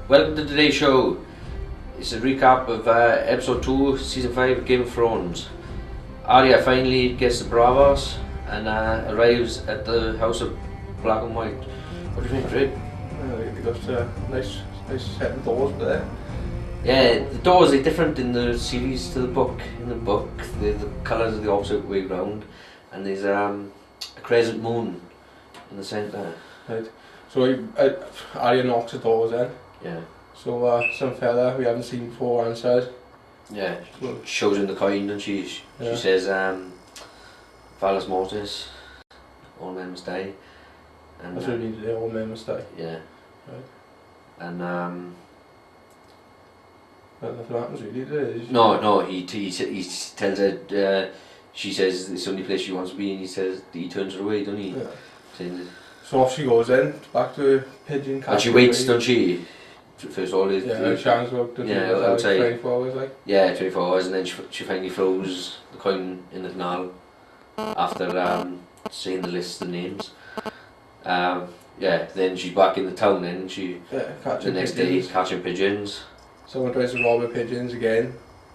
Welcome to today's show. It's a recap of episode 2, season 5 of Game of Thrones. Arya finally gets the Bravos and arrives at the House of Black and White. What do you think, Drake? They got nice set of doors there. Yeah, the doors are different in the series to the book. In the book, the colours are the opposite way round, and there's a crescent moon in the centre. Right. So Arya knocks the doors then. Yeah. So some fella we haven't seen before answers. Yeah. Shows him the coin, and she says, "Valus Mortis, all men must die." And that's what we need to do. All men must die. Yeah. Right. And nothing happens really, does it? No. He tells her. She says it's the only place she wants to be, and he turns her away, doesn't he? Yeah. Saying, so off she goes then, back to her pigeon castle. and she waits, doesn't she? First of all, Shan's worked outside. 24 hours, like. Yeah, 24 hours, and then she finally throws the coin in the canal after saying the list of names. Then she's back in the town, and the next day catching pigeons. Someone tries to rob her pigeons again.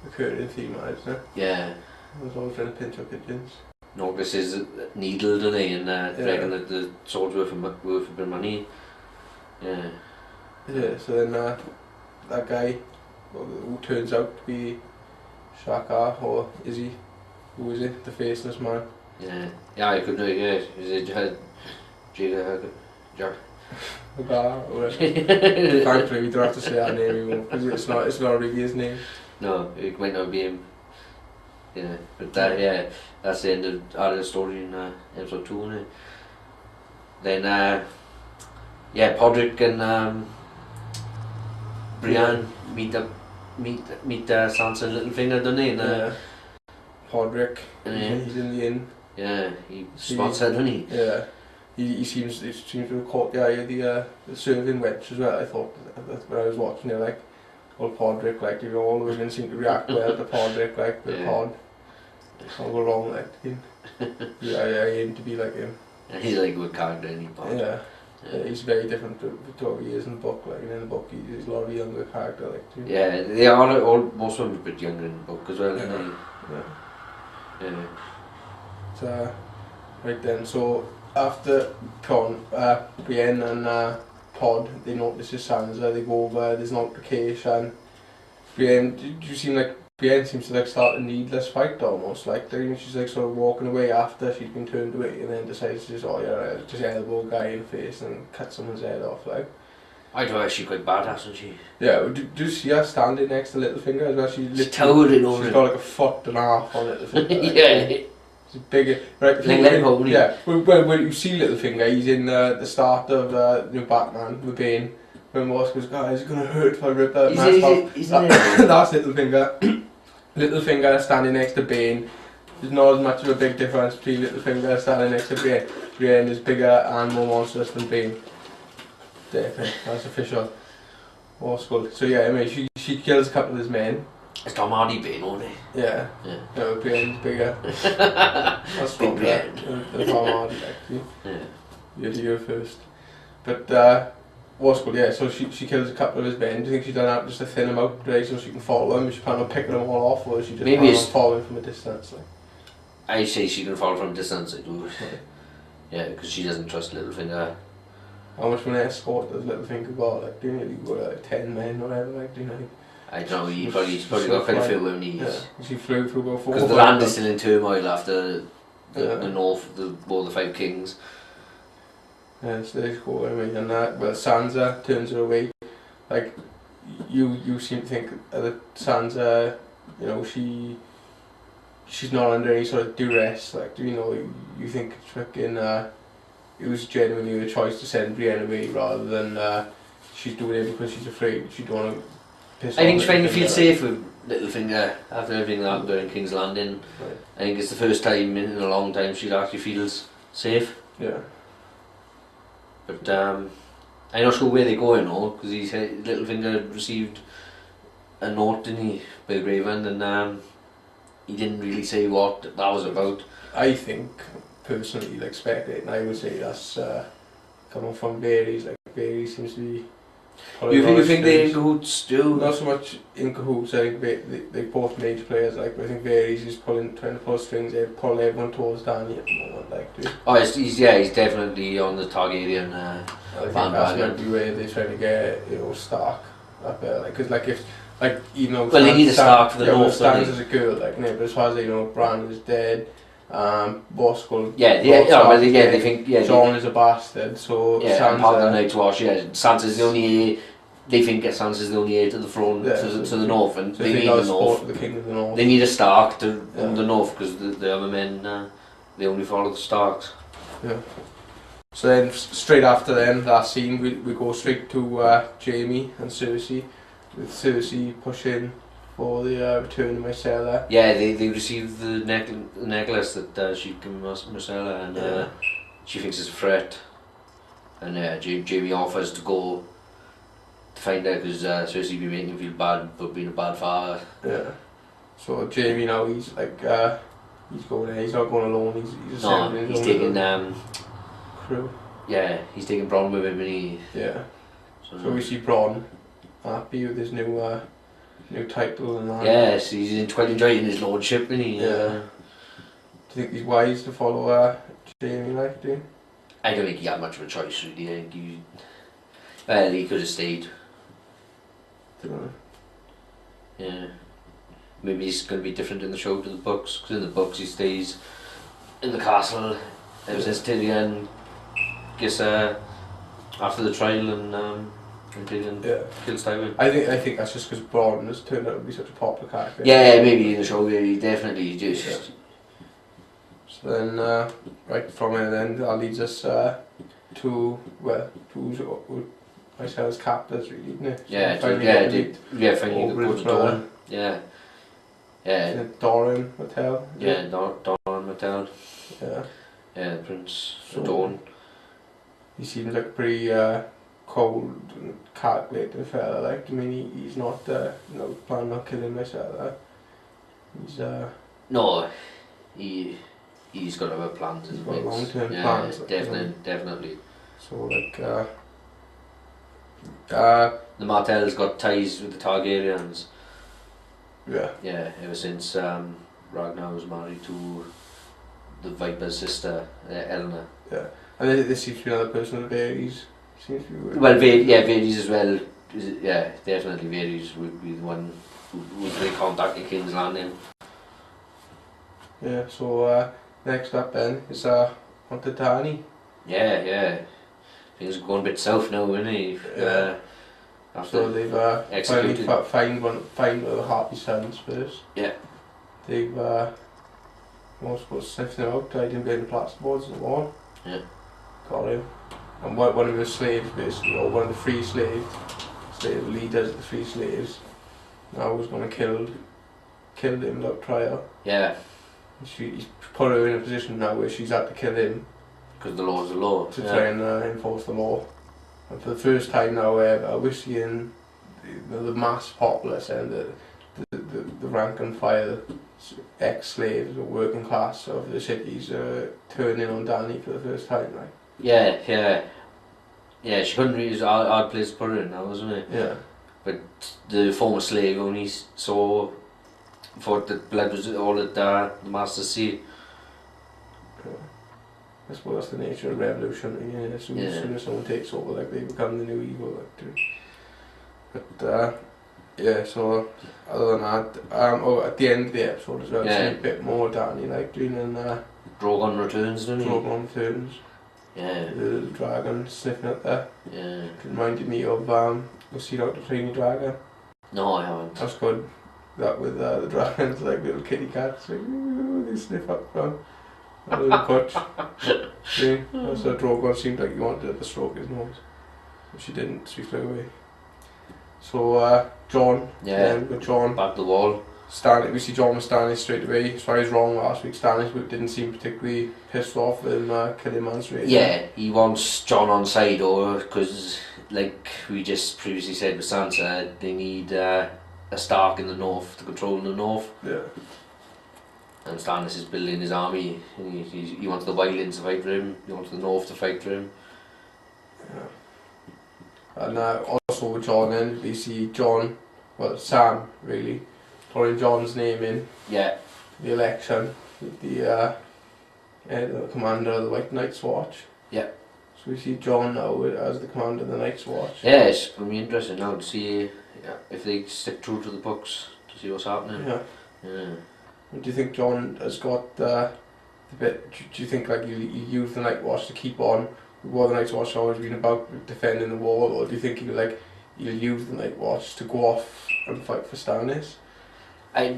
Recurring theme, isn't it? Yeah. I was always trying to pinch her pigeons. Norgus is needled, doesn't he? And reckon that the sword's worth a bit of money. Yeah. Yeah, so then that guy, who turns out to be Shaka, or is he? Who is it? The faceless man? Yeah, I couldn't know, yeah. Is it Jack? Hagar, or thankfully we don't have to say that name anymore, because it's not really his name. No, it might not be him. Yeah, but that's the end of Arya's story in episode 2, isn't it? Then, Podrick and Brienne meet Sansa and Littlefinger, don't they? Podrick, he's in the inn. Yeah, he spots her, doesn't he? Yeah, he seems to have caught the eye of the serving wench as well. I thought that when I was watching it, like, old Podrick, like, all the women seem to react well to Podrick, like, the pod. Can't go wrong, like, him. I aim to be like him. Yeah, he's like a good character in Pod. Yeah, he's very different to what he is in the book. Like, in the book, he's a lot of a younger character, like, too. Yeah, they are most of them a bit younger in the book as well, aren't they? Yeah. So, right then, so after Brienne and Pod, they notice his Sansa, they go over, there's an altercation. Brienne, do you seem like Brienne seems to like start a needless fight almost, like she's like sort of walking away after she's been turned away, and then decides to just elbow a guy in the face and cut someone's head off, like. I thought she's quite badass, isn't she? Yeah, do you see her standing next to Littlefinger as well? She's towering over him. She's got like a foot and a half on Littlefinger. Like, yeah. She's bigger. Right, yeah, when you see Littlefinger, he's in the start of New Batman with Bane. When Moss goes, guys, it's going to hurt if I rip that mask off. That's Littlefinger. Littlefinger standing next to Bane. There's not as much of a big difference between Littlefinger standing next to Brienne. Brienne is bigger and more monstrous than Bane. That's official. War school. So yeah, I mean, she kills a couple of his men. It's Tom Hardy Bane, won't he? Yeah. No, Brienne's bigger. That's big Brienne. Than Tom Hardy, actually. Yeah. You're first. But War school, yeah. So she kills a couple of his men. Do you think she's done that just to thin them out, right, so she can follow them? Is she planning on picking them all off, or is she just planning on following from a distance? Like? I say she can follow from a distance. I do. Right. Yeah, because she doesn't trust Littlefinger. How much of an escort does Littlefinger got? Like, do you really go like 10 men or whatever? Like, do you know? I don't know. He's probably got quite a few women. Yeah. She flew through about 4. Because the land is still in turmoil after the north, the War of the Five Kings. Yeah, so they go anyway, and Sansa turns her away. Like, you seem to think that Sansa, you know, she's not under any sort of duress. Like, do you know? You think it's fucking it was genuinely a choice to send Brienne away rather than she's doing it because she's afraid she don't want to piss off. I think she finally feels safe with Littlefinger after everything that happened during King's Landing. Right. I think it's the first time in a long time she actually feels safe. Yeah. But I'm not sure where they're going now, because Littlefinger received a note, didn't he, by Raven, and he didn't really say what that was about. I think, personally, like spectating, I would say that's coming from Varys. Like, Varys seems to be You think they're in cahoots too? Not so much in cahoots. I think they both major players. Like I think Varys is trying to pull strings. They pull everyone towards Danny at the moment. Like, oh, he's definitely on the Targaryen bandwagon. That's might be where they're trying to get Stark up there. Like, because like if even though they need a Stark for the North. Stands as a girl, like but as far as they know, Bran is dead. Bosco. They think Jon is a bastard. So Sansa, part of the Night's Watch. Yeah, Sansa's the only. They think Sansa's the only heir to the throne to the north, and they need the north. The king of the north. They need a Stark to the north because the other men they only follow the Starks. Yeah. So then straight after that scene, we go straight to Jaime and Cersei, with Cersei pushing for the return of Myrcella. Yeah, they received the necklace that she gave Myrcella, and she thinks it's a threat, and Jaime offers to go to find out because Cersei be making him feel bad for being a bad father. Yeah. So Jaime now he's like he's going there. He's not going alone. He's taking crew. Yeah, he's taking Bronn with him, and he. Yeah. So we see Bronn happy with his new title and that. Yes, he's quite enjoying his lordship, and he. Yeah. Do you think he's wise to follow Jaime like do? I don't think he had much of a choice really. I think he could have stayed. Yeah. Maybe it's going to be different in the show to the books, because in the books he stays in the castle ever since Tyrion gets after the trial and Tyrion kills Tywin. I think that's just because Bronn has turned out to be such a popular character. Yeah, maybe in the show, he definitely just. Yeah. So then, right from there, then that leads us to Myrcella's captors, really, isn't it? Yeah, finally go to Dawn. Yeah. Yeah. Doran Martell. Yeah, Doran Martell. Yeah. Yeah, Prince Dawn. He seems like a pretty cold and calculated fella. Like, I mean, he's not planning on killing Myrcella. He's no, he's got other plans. He's got long-term plans. Definitely. So like, the Martells got ties with the Targaryens. Yeah. Yeah, ever since Ragnar was married to the Viper's sister, Eleanor. Yeah, and there seems to be another person with Varys. Seems to be. Well, Varys as well. Yeah, definitely Varys would be the one who would really contact the King's Landing. Yeah. So next up then is on to Dany. Yeah. Things are going a bit south now, isn't it? Yeah. So they've finally find one of the Harpy sons first. Yeah. They've most was sniffing him out, tied him behind the plasterboards on the wall. Yeah. Got him. And one of the slaves basically, or one of the free slave leaders of the free slaves, now was going to kill him without trial. Yeah. He's put her in a position now where she's had to kill him. Because the law's the law. To try and enforce the law. And for the first time now ever, we're seeing the mass populace and the rank and file ex-slaves or working class of the cities turning on Dany for the first time. Like. Yeah, she couldn't really, it was a hard place to put her in now, wasn't it? Yeah. But the former slave only thought that blood was all that the masters see. I suppose that's the nature of revolution. Yeah, as soon as someone takes over, like, they become the new evil. Like, but so other than that, at the end of the episode as well, see a bit more Dany like doing and Drogon returns, doesn't he? Drogon returns. Yeah. The little dragon sniffing at there. Yeah. It reminded me of you see Dr. Tiny Dragon. No, I haven't. That's good. That with the dragons like little kitty cats, like they sniff up from. A little touch. Yeah. So Drogon seemed like he wanted to stroke his nose. But she didn't, she flew away. So Jon. Yeah. We've got Jon. Back the wall. We see Jon with Stannis straight away. So I was wrong last week. Stannis didn't seem particularly pissed off with him killing man straight away. Yeah, he wants Jon on side over because, like we just previously said with Sansa, they need a Stark in the north to control the north. Yeah. And Stannis is building his army. He wants the Wildlings to fight for him. He wants the North to fight for him. Yeah. And also with John then, we see John, well Sam really, throwing John's name in. Yeah. The election, the commander of the White Night's Watch. Yeah. So we see John now as the commander of the Night's Watch. Yeah, it's going to be interesting now to see if they stick true to the books, to see what's happening. Yeah. Yeah. Do you think John has got the bit, do you think like you use the Night Watch to keep on what the Night Watch has always been about, defending the wall, or do you think you'll use the Night Watch to go off and fight for Stannis?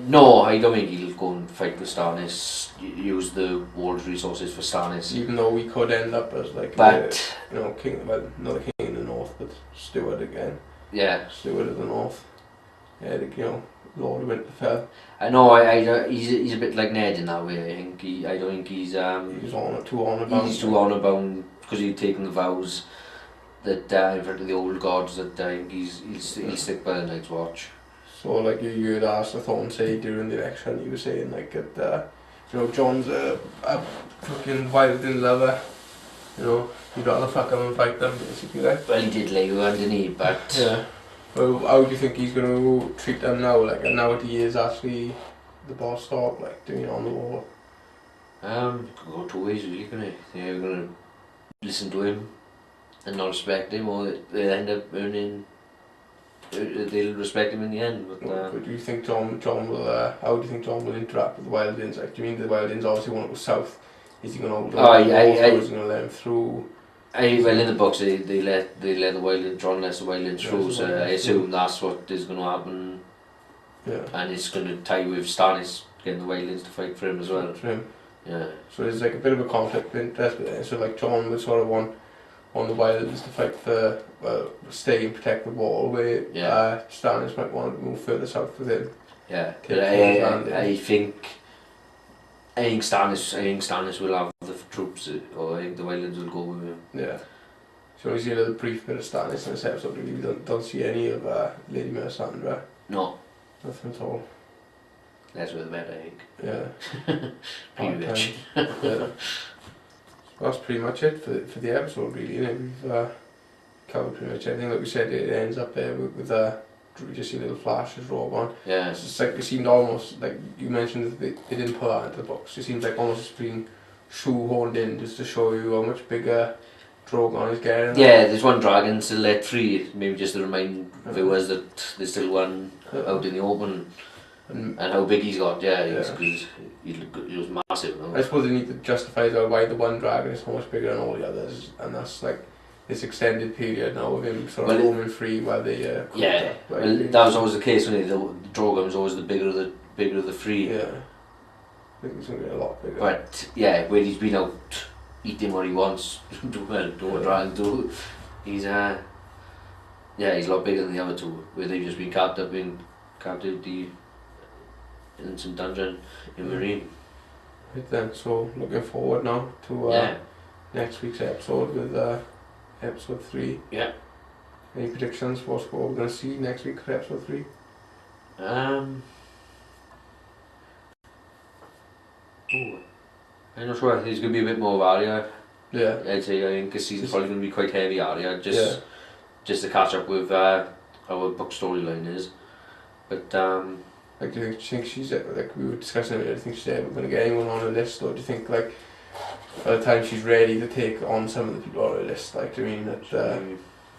No, I don't think he'll go and fight with Stannis, use the wall's resources for Stannis. Even though we could end up as like king, well, not the king in the north, but steward again. Yeah. Steward of the north. Yeah, Lord of Winterfell. I know. He's a bit like Ned in that way. I don't think he's too honour bound. He's too honour bound because he'd taken the vows that in front of the old gods that I think he'll stick by the Night's Watch. So like you had asked Thorne say during the election, he was saying like that John's a fucking violent lover. You'd rather fuck him and fight them basically. Like. Well, he did lay you underneath, but yeah. Well, how do you think he's going to treat them now? Like, now that he is actually the boss dog, like, doing it on the wall? Could go two ways really, couldn't it? They're going to listen to him and not respect him, or they'll end up they'll respect him in the end. But do you think John will, how do you think John will interact with the Wildlings? Like, do you mean the Wildlings obviously want to go south? Is he going to hold the walls, or is he going to let them through? Well, in the books they let the Wildlings, John lets the Wildlings through, so I assume that's what is going to happen. Yeah. And it's going to tie with Stannis getting the Wildlings to fight for him as well. For him. Yeah. So there's like a bit of a conflict of interest with it. So like John would sort of want the Wildlings to fight for, stay and protect the wall, where Stannis might want to move further south with him. Yeah. I think Stannis will have the troops, or I think the Wildlings will go with him. Yeah. So we see a little brief bit of Stannis in this episode. We don't see any of Lady Melisandre. No. Nothing at all. Less with the better, I think. Yeah. Pretty rich. Yeah. So that's pretty much it for the episode, really. We've covered pretty much everything. Like we said, it ends up there with we just see little flashes, Drogon. Yeah. It's just like it seemed almost like you mentioned that they didn't put that into the books. It seems like almost it's been shoehorned in just to show you how much bigger Drogon is getting. Yeah, there's one dragon still let free. Maybe just to remind viewers that there's still one out in the open, and how big he's got. Yeah, because he was massive. No? I suppose they need to justify why the one dragon is so much bigger than all the others, and that's like this extended period now of him sort of roaming free while they well, that was always the case when the Drogon was always the bigger the three. Yeah, I think he's going to get a lot bigger. But yeah, when he's been out eating what he wants, do what dragons do. He's a lot bigger than the other two, where they've just been captivity in some dungeon in Marine. Right then, so looking forward now to next week's episode with episode 3. Yeah. Any predictions for what we're going to see next week for episode 3? I'm not sure. There's going to be a bit more of Arya. Yeah. I'd say I think this season's probably going to be quite heavy Arya, just to catch up with our book storyline is. But like, do you think she's like we were discussing earlier? Do you think she's ever going to get anyone on a list, or do you think like by the time she's ready to take on some of the people on her list, like, do you mean that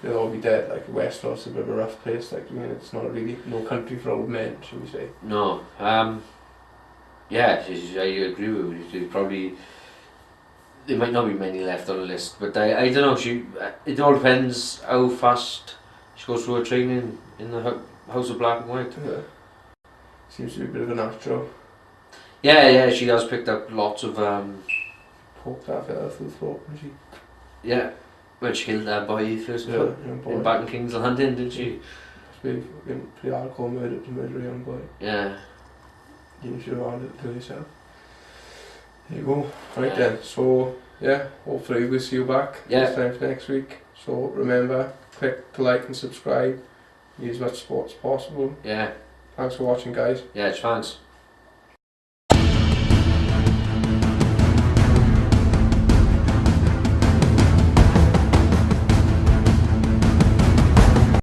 they'll all be dead? Like Westeros is a bit of a rough place. Like, do you mean it's not really no country for old men, should we say? No. Yeah, I agree with you. Probably there might not be many left on the list, but I don't know. It all depends how fast she goes through her training in the House of Black and White. Yeah. Seems to be a bit of a natural. Yeah, she has picked up lots of poked half out through the throat, hasn't she? Yeah, when she killed that boy first in back in King's Landing, didn't she? Pretty hardcore murder to murder a young boy. Yeah. You should have had it to yourself. There you go. Right then, so yeah, hopefully we'll see you back this time for next week. So remember, click to like and subscribe. Need as much support as possible. Yeah. Thanks for watching, guys. Yeah, thanks.